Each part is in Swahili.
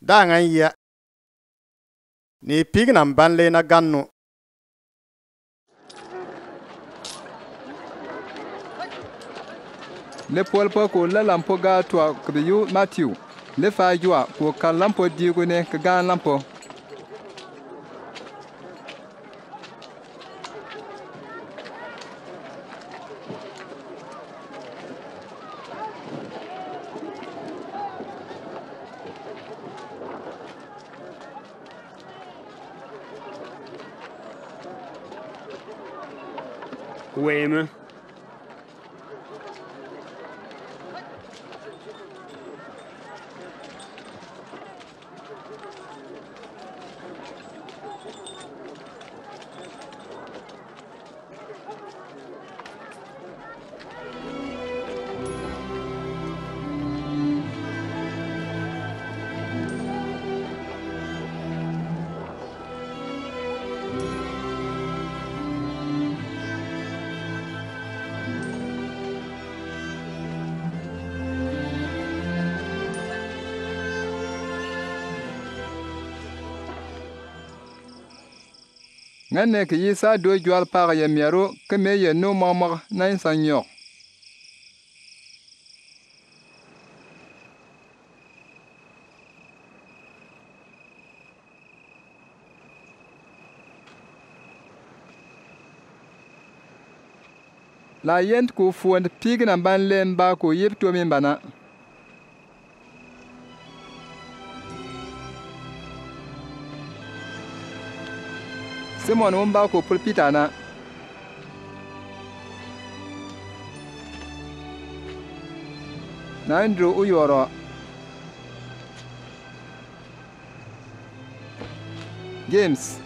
Dangan ya. Ni pignam banle na gannu. Le Paul ko la lampo ga to kbiyu Matthew le fa jua ko kan lampo digo ne ka ga lampo Weme. ngane ke yisa do jwal par ya miaro ke me ye no mama na insanyo la yent ko fuand pigna ban lemba ko yepto min bana Simon wumba ko pulpita na Andrew uyoro James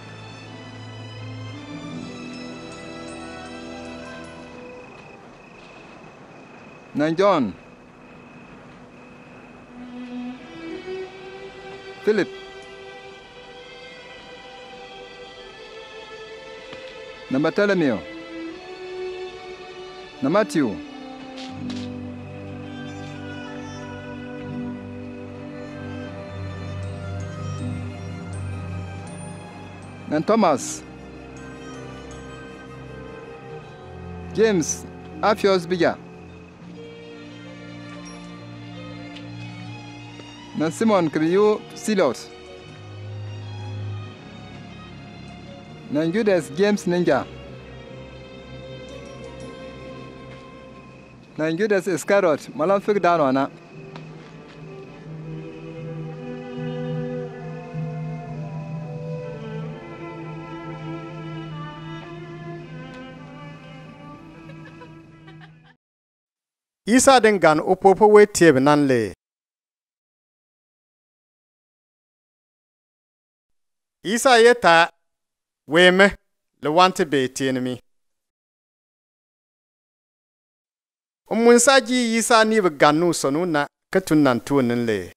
na John Philip na Bartholomew na Matthew na Thomas James Afios Bija na Simon Kriyo Silos na Judas James Ninja na Judas Iscariot malam fik dano na Isa den gan opopo we tieb nan le. Isa yeta weme le wante be tienmi. Munsa ji Isa ni be ganu sonu na katun nan tunin le.